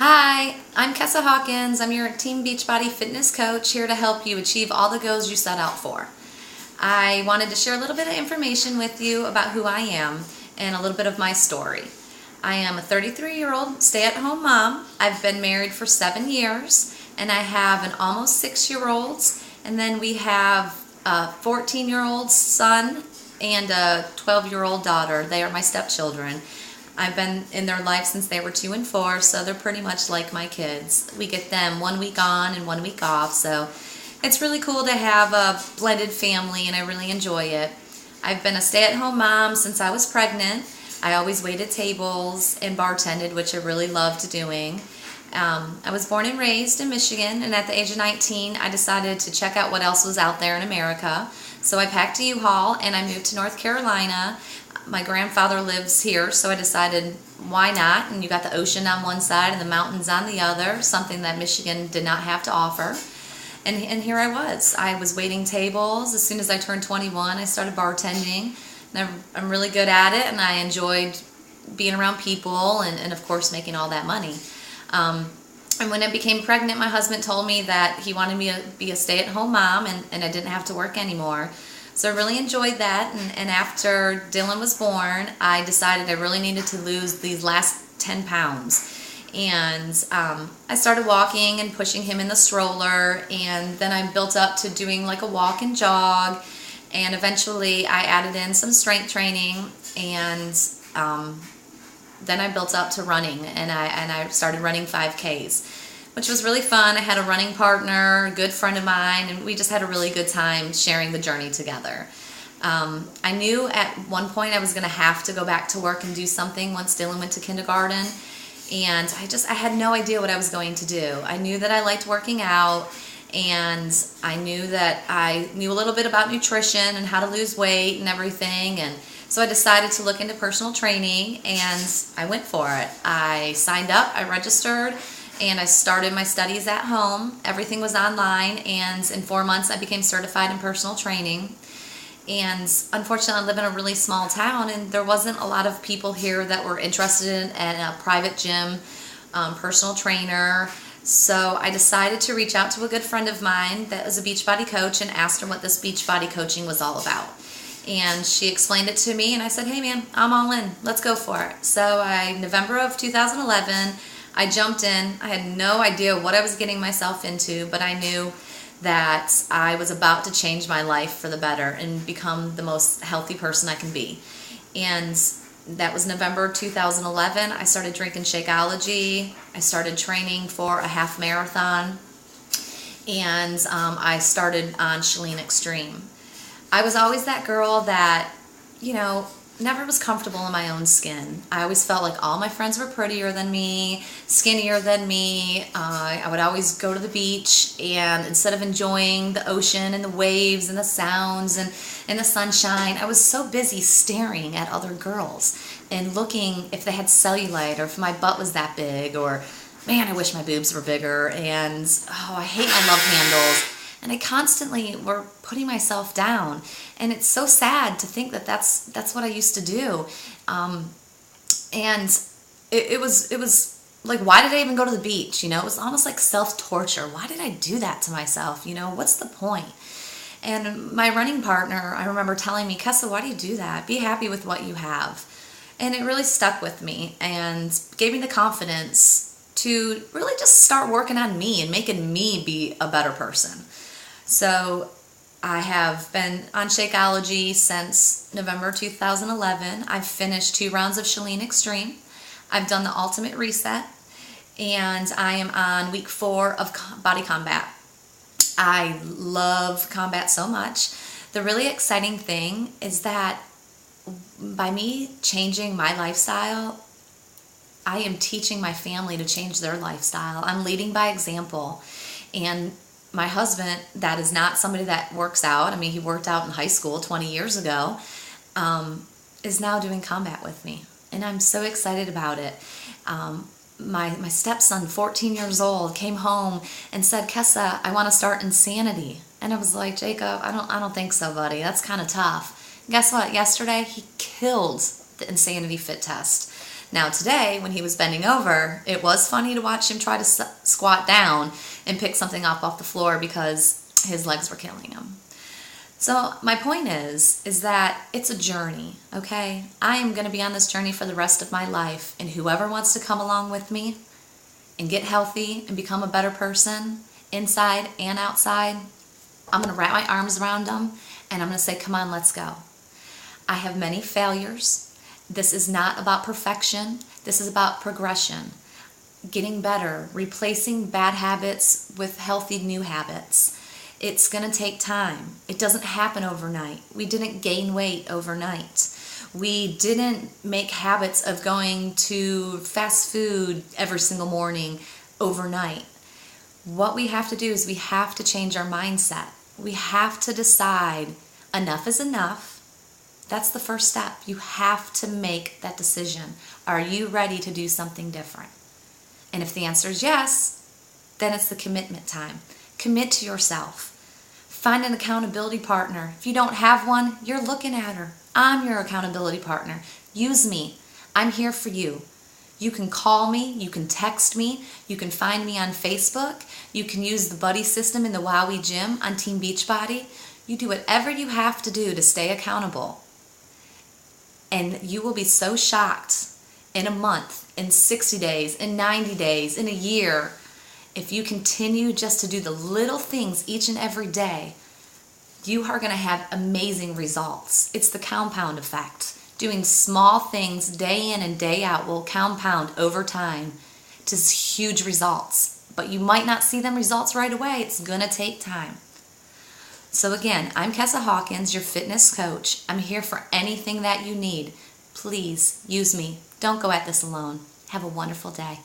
Hi, I'm Kessa Hawkins. I'm your Team Beachbody fitness coach here to help you achieve all the goals you set out for. I wanted to share a little bit of information with you about who I am and a little bit of my story. I am a 33-year-old stay-at-home mom. I've been married for 7 years and I have an almost 6-year-old, and then we have a 14-year-old son and a 12-year-old daughter. They are my stepchildren. I've been in their life since they were 2 and 4, so they're pretty much like my kids. We get them 1 week on and 1 week off, so it's really cool to have a blended family, and I really enjoy it. I've been a stay-at-home mom since I was pregnant. I always waited tables and bartended, which I really loved doing. I was born and raised in Michigan, and at the age of 19, I decided to check out what else was out there in America. So I packed a U-Haul and I moved to North Carolina. My grandfather lives here, so I decided, why not? And you got the ocean on one side and the mountains on the other, something that Michigan did not have to offer. And here I was. I was waiting tables. As soon as I turned 21, I started bartending. And I'm really good at it, and I enjoyed being around people and of course, making all that money. And when I became pregnant, my husband told me that he wanted me to be a stay-at-home mom and I didn't have to work anymore. So I really enjoyed that, and after Dylan was born, I decided I really needed to lose these last 10 pounds. And I started walking and pushing him in the stroller, and then I built up to doing like a walk and jog, and eventually I added in some strength training, and then I built up to running, and I started running 5Ks. Which was really fun. I had a running partner, a good friend of mine, and we just had a really good time sharing the journey together. I knew at one point I was going to have to go back to work and do something once Dylan went to kindergarten, and I had no idea what I was going to do. I knew that I liked working out, and I knew that I knew a little bit about nutrition and how to lose weight and everything, and so I decided to look into personal training, and I went for it. I signed up, I registered, and I started my studies at home. Everything was online, and in 4 months I became certified in personal training. And unfortunately, I live in a really small town, and there wasn't a lot of people here that were interested in a private gym, personal trainer. So I decided to reach out to a good friend of mine that was a Beachbody coach and asked her what this Beachbody coaching was all about. And she explained it to me, and I said, hey man, I'm all in. Let's go for it. So November of 2011, I jumped in. I had no idea what I was getting myself into, but I knew that I was about to change my life for the better and become the most healthy person I can be. And that was November 2011. I started drinking Shakeology. I started training for a half marathon, and I started on Chalene Extreme. I was always that girl that, never was comfortable in my own skin. I always felt like all my friends were prettier than me, skinnier than me. I would always go to the beach, and instead of enjoying the ocean and the waves and the sounds and the sunshine, I was so busy staring at other girls and looking if they had cellulite or if my butt was that big, or man, I wish my boobs were bigger, and oh, I hate my love handles. And I constantly were putting myself down, and it's so sad to think that that's what I used to do. And it was like, why did I even go to the beach? It was almost like self-torture. Why did I do that to myself? What's the point? And my running partner, I remember telling me, Kessa, why do you do that? Be happy with what you have. And it really stuck with me and gave me the confidence to really just start working on me and making me be a better person. So I have been on Shakeology since November 2011. I've finished 2 rounds of Chalene Extreme. I've done the Ultimate Reset, and I am on week 4 of Body Combat. I love combat so much. The really exciting thing is that by me changing my lifestyle, I am teaching my family to change their lifestyle. I'm leading by example. And my husband, that is not somebody that works out. I mean, he worked out in high school 20 years ago, is now doing combat with me. And I'm so excited about it. My stepson, 14 years old, came home and said, Kessa, I want to start Insanity. And I was like, Jacob, I don't think so, buddy. That's kind of tough. And guess what? Yesterday, he killed the Insanity Fit test. Now today, when he was bending over, it was funny to watch him try to squat down and pick something up off the floor because his legs were killing him. So my point is that it's a journey, okay? I am going to be on this journey for the rest of my life, and whoever wants to come along with me and get healthy and become a better person, inside and outside, I'm going to wrap my arms around them, and I'm going to say, come on, let's go. I have many failures. This is not about perfection. This is about progression, getting better, replacing bad habits with healthy new habits. It's going to take time. It doesn't happen overnight. We didn't gain weight overnight. We didn't make habits of going to fast food every single morning overnight. What we have to do is we have to change our mindset. We have to decide enough is enough. That's the first step. You have to make that decision. Are you ready to do something different? And if the answer is yes, then it's the commitment time. Commit to yourself. Find an accountability partner. If you don't have one, you're looking at her. I'm your accountability partner. Use me. I'm here for you. You can call me. You can text me. You can find me on Facebook. You can use the buddy system in the Wowie gym on Team Beachbody. You do whatever you have to do to stay accountable. And you will be so shocked in a month, in 60 days, in 90 days, in a year. If you continue just to do the little things each and every day, you are going to have amazing results. It's the compound effect. Doing small things day in and day out will compound over time to huge results. But you might not see them results right away. It's going to take time. So again, I'm Kessa Hawkins, your fitness coach. I'm here for anything that you need. Please use me. Don't go at this alone. Have a wonderful day.